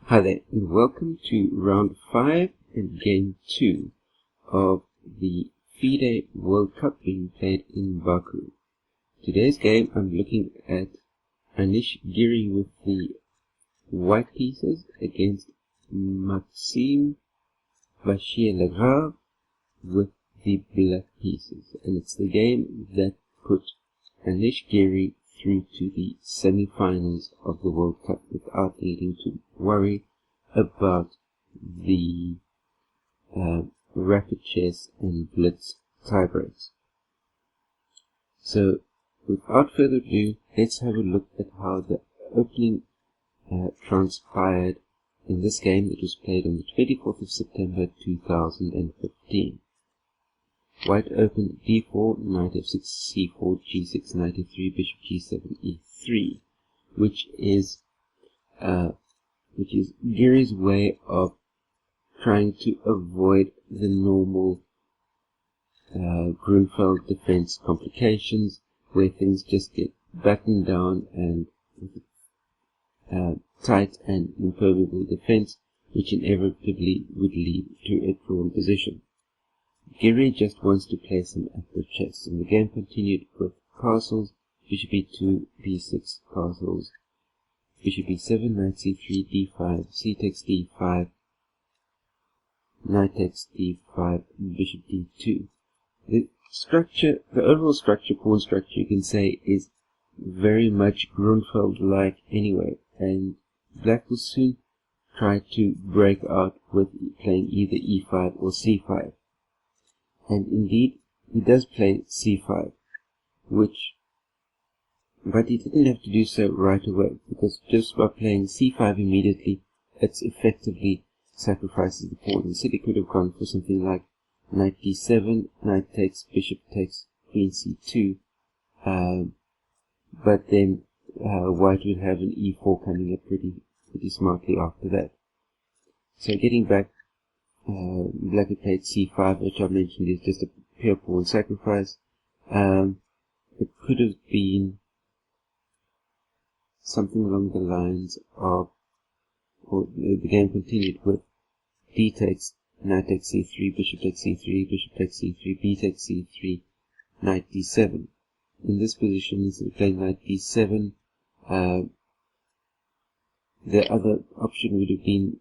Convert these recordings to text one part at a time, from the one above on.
Hi there, and welcome to round 5 and game 2 of the FIDE World Cup being played in Baku. Today's game I'm looking at Anish Giri with the white pieces against Maxime Vachier-Lagrave with the black pieces, and it's the game that put Anish Giri through to the semi-finals of the World Cup without needing to worry about the rapid chess and blitz tiebreaks. So, without further ado, let's have a look at how the opening transpired in this game that was played on the 24th of September 2015. White opened d4, knight f6, c4, g6, knight f3, bishop g7, e3, which is Giri's way of trying to avoid the normal Grunfeld defense complications, where things just get battened down and tight and impermeable defense, which inevitably would lead to a drawn position. Giri just wants to play some active chess, and the game continued with castles, bishop e2, b6, castles, bishop e7, knight c3, d5, c takes d5, knight takes d5, bishop d2. The overall structure, pawn structure, you can say, is very much Grunfeld-like anyway, and black will soon try to break out with playing either e5 or c5. And indeed, he does play c5, but he didn't have to do so right away, because just by playing c5 immediately, it effectively sacrifices the pawn. Instead, he could have gone for something like knight d7, knight takes, bishop takes, queen c2, but then white would have an e4 coming up pretty smartly after that. So getting back, black had played c5, which I mentioned is just a pure pawn sacrifice. It could have been something along the lines of, or the game continued with d takes, knight takes c3, bishop takes c3, bishop takes c3, b takes c3, knight d7. In this position, instead of playing knight d7, the other option would have been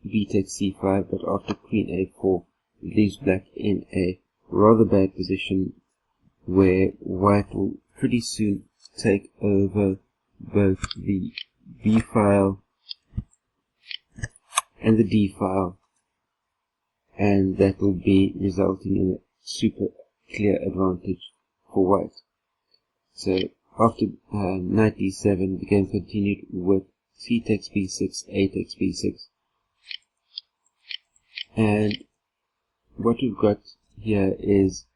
b takes c5, but after queen a4, it leaves black in a rather bad position where white will pretty soon take over both the b file and the d file, and that will be resulting in a super clear advantage for white. So after knight d7, the game continued with c takes b6, a takes b6. And what we've got here is,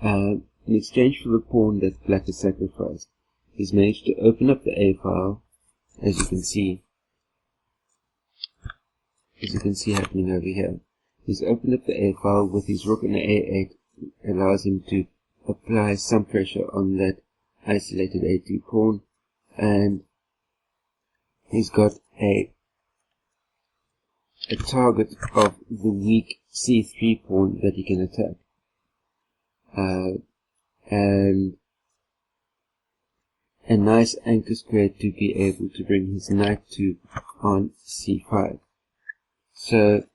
in exchange for the pawn that black has sacrificed, he's managed to open up the a file, as you can see happening over here. He's opened up the a file with his rook on the a8, allows him to apply some pressure on that isolated a2 pawn, and he's got a target of the weak c3 pawn that he can attack, and a nice anchor square to be able to bring his knight to on c5. So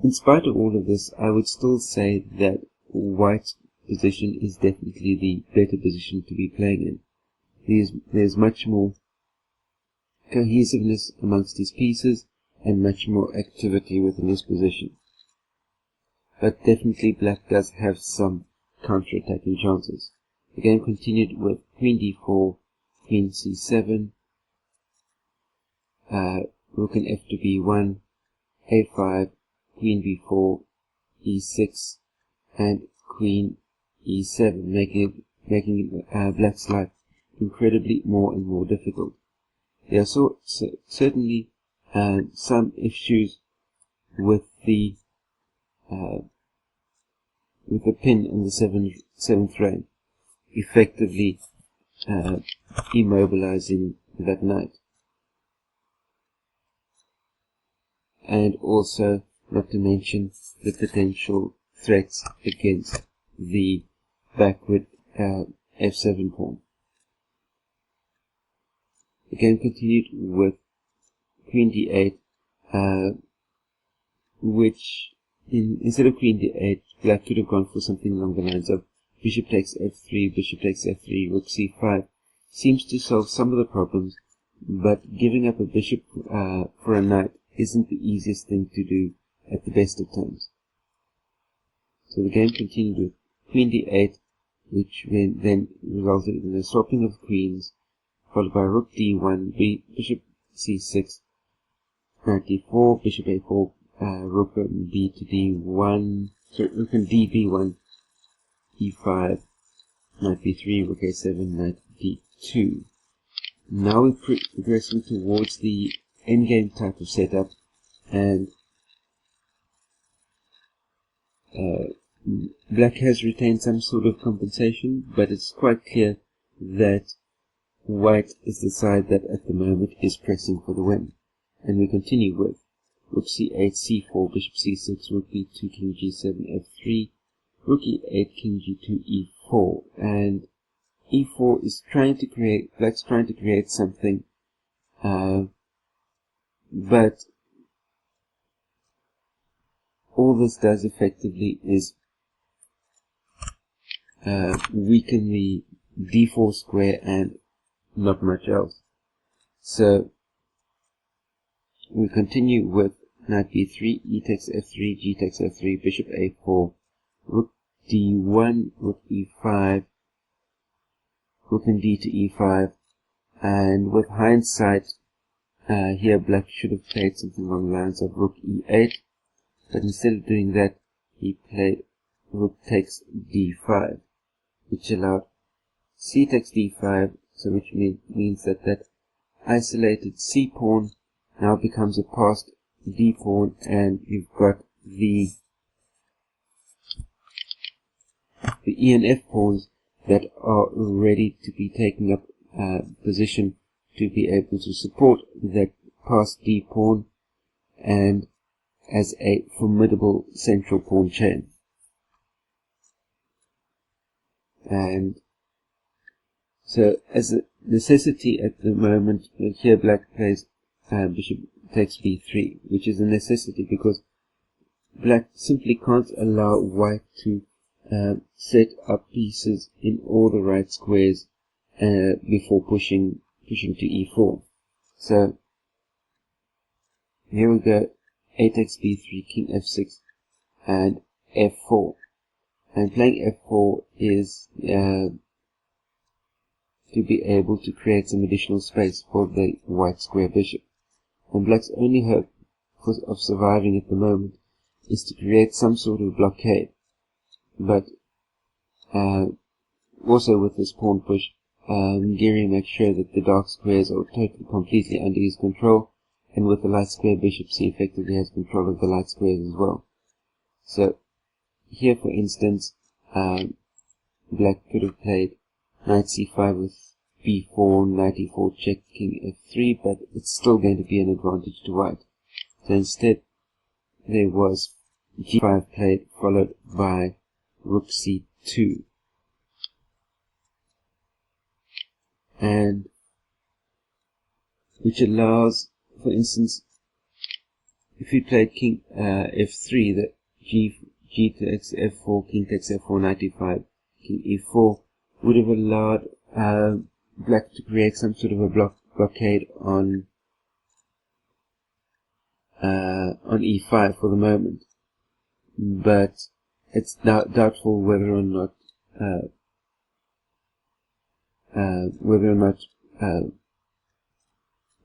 in spite of all of this, I would still say that white's position is definitely the better position to be playing in. There's much more cohesiveness amongst his pieces and much more activity within his position. But definitely black does have some counter-attacking chances. The game continued with queen d4, queen c7, rook and f to b1, a5, queen b4, e6, and queen e7, making black's life incredibly more and more difficult. There are certainly some issues with the pin in the seventh rank, effectively immobilizing that knight. And also, not to mention the potential threats against the backward f7 pawn. The game continued with queen d8, which instead of queen d8, black could have gone for something along the lines of bishop takes f3, bishop takes f3, rook c5. Seems to solve some of the problems, but giving up a bishop for a knight isn't the easiest thing to do at the best of times. So the game continued with queen d8, which then resulted in a swapping of queens, followed by rook d1, bishop c6, knight d4, bishop a4, rook on b to d1, sorry, rook on db1, e5, knight b3, rook a7, knight d2. Now we're progressing towards the endgame type of setup, and black has retained some sort of compensation, but it's quite clear that white is the side that at the moment is pressing for the win. And we continue with rook c8, c4, bishop c6, rook b2, king g7, f3, rook e8, king g2, e4, and e4 is black's trying to create something, but all this does effectively is weaken the d4 square and not much else. So we continue with knight b3, e takes f3, g takes f3, bishop a4, rook d1, rook e5, rook and d to e5, and with hindsight, here black should have played something along the lines of rook e8, but instead of doing that, he played rook takes d5, which allowed c takes d5, so which means that that isolated c pawn now becomes a passed d pawn, and you've got the e and f pawns that are ready to be taking up position to be able to support that passed d pawn and as a formidable central pawn chain. And so as a necessity at the moment, here black plays bishop takes b3, which is a necessity because black simply can't allow white to set up pieces in all the right squares before pushing to e4. So here we go, a takes b3, king f6, and f4. And playing f4 is to be able to create some additional space for the white square bishop. And black's only hope of surviving at the moment is to create some sort of blockade. But also with this pawn push, Giri makes sure that the dark squares are totally, completely under his control, and with the light square bishops he effectively has control of the light squares as well. So here for instance, black could have played knight c5 with b4, knight e4 check, king f3, but it's still going to be an advantage to white. So instead there was g5 played, followed by rook c2. And which allows, for instance, if we played king f3, that g takes f4, king takes f4, knight e5, king e4 would have allowed black to create some sort of a blockade on e5 for the moment, but it's doubtful whether or not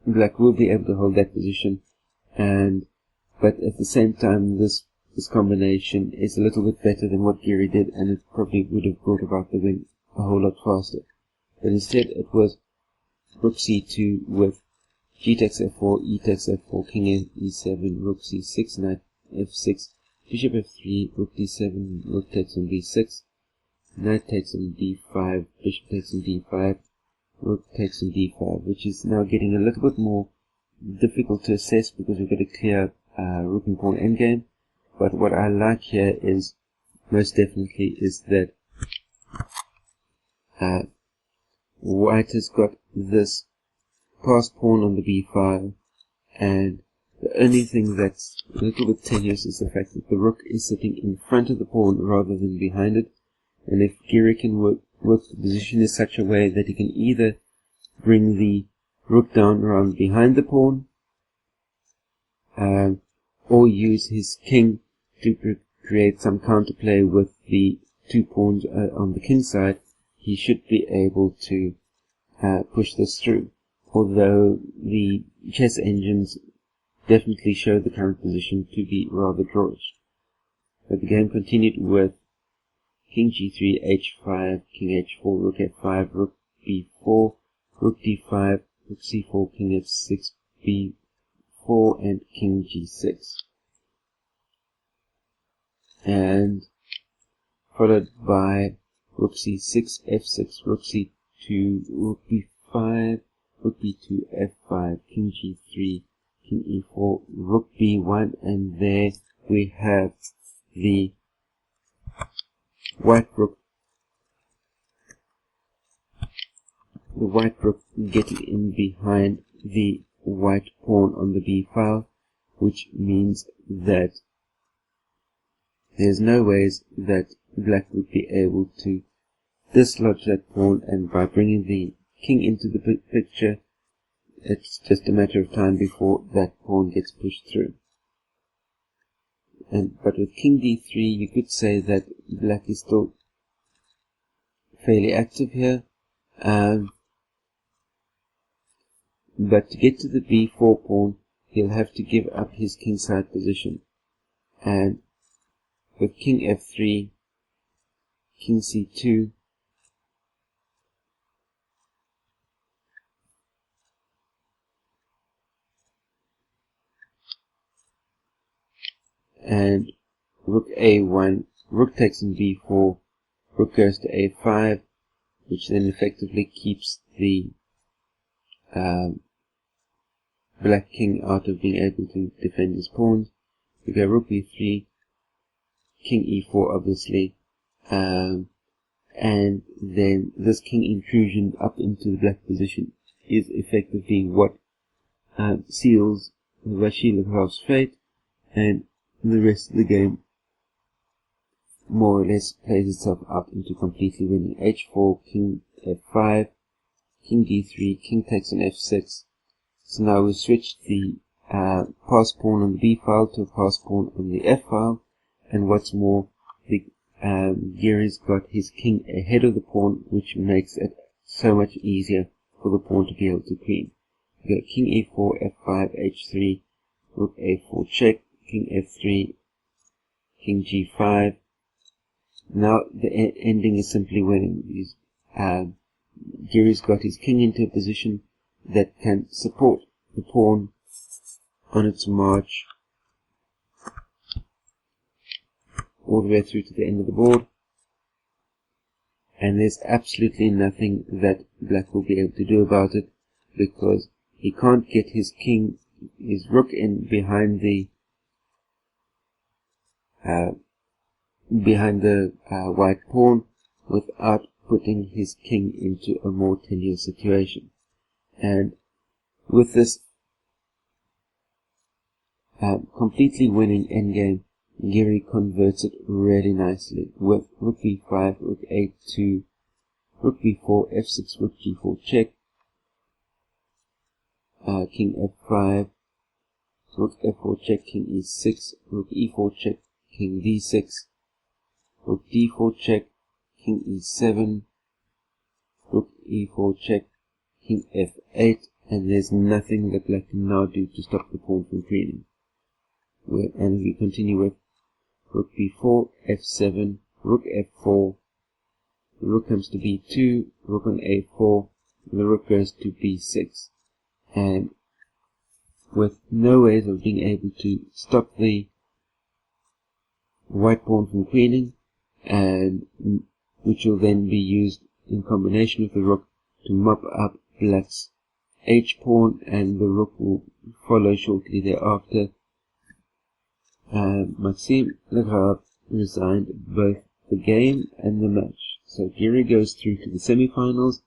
black will be able to hold that position. But at the same time, this combination is a little bit better than what Giri did, and it probably would have brought about the win a whole lot faster. But instead it was rook c2 with g takes f4, e takes f4, king e7, rook c6, knight f6, bishop f3, rook d7, rook takes on b6, knight takes on d5, bishop takes on d5, rook takes on d5, which is now getting a little bit more difficult to assess because we've got a clear rook and pawn endgame. But what I like here is, most definitely, is that white has got this passed pawn on the b file, and the only thing that's a little bit tenuous is the fact that the rook is sitting in front of the pawn rather than behind it. And if Giri can work the position in such a way that he can either bring the rook down around behind the pawn, or use his king to create some counterplay with the two pawns on the king side, he should be able to push this through. Although the chess engines definitely show the current position to be rather drawish. But the game continued with king g3, h5, king h4, rook f5, rook b4, rook d5, rook c4, king f6, b4, and king g6. And followed by rook c6, f6, rook c2, rook b5, rook b2, f5, king g3, king e4, rook b1, and there we have the white rook getting in behind the white pawn on the b file, which means that there's no ways that black would be able to dislodge that pawn, and by bringing the king into the picture, it's just a matter of time before that pawn gets pushed through. But with king d3, you could say that black is still fairly active here. But to get to the b4 pawn, he'll have to give up his kingside position. And with king f3, king c2, and rook a1, rook takes on b4, rook goes to a5, which then effectively keeps the black king out of being able to defend his pawns. We go rook b3, king e4 obviously, and then this king intrusion up into the black position is effectively what seals Vachier-Lagrav's fate, and the rest of the game more or less plays itself out into completely winning. h4, king f5, king d3, king takes on f6. So now we switched the pass pawn on the b file to a pass pawn on the f file, and what's more, the Giri's got his king ahead of the pawn, which makes it so much easier for the pawn to be able to queen. We got king e4, f5, h3, rook a4 check, king f3, king g5. Now the ending is simply winning. Giri's got his king into a position that can support the pawn on its march all the way through to the end of the board, and there's absolutely nothing that black will be able to do about it, because he can't get his rook in behind the white pawn without putting his king into a more tenuous situation. And with this completely winning endgame, Giri converts it really nicely with rook b5, rook a2, rook b4, f6, rook g4 check, king f5, rook f4 check, king e6, rook e4 check, king d6, rook d4 check, king e7, rook e4 check, king f8, and there's nothing that black can now do to stop the pawn from queening. And we continue with rook b4, f7, rook f4, the rook comes to b2, rook on a4, the rook goes to b6, and with no ways of being able to stop the white pawn from queening, and which will then be used in combination with the rook to mop up black's h-pawn, and the rook will follow shortly thereafter. Vachier-Lagrave resigned both the game and the match, so Giri goes through to the semi-finals.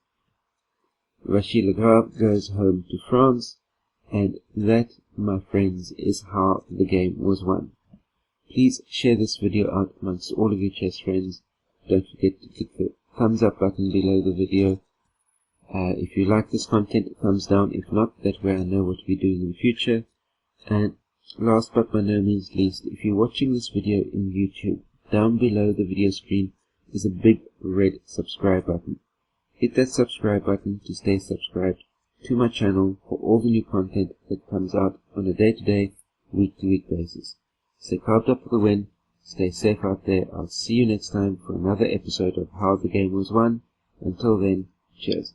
Vachier-Lagrave goes home to France, and that, my friends, is how the game was won. Please share this video out amongst all of your chess friends. Don't forget to click the thumbs up button below the video. If you like this content, thumbs down. If not, that way I know what to be doing in the future. And last but by no means least, if you're watching this video in YouTube, down below the video screen is a big red subscribe button. Hit that subscribe button to stay subscribed to my channel for all the new content that comes out on a day-to-day, week-to-week basis. Stay carved up for the win. Stay safe out there. I'll see you next time for another episode of How the Game Was Won. Until then, cheers.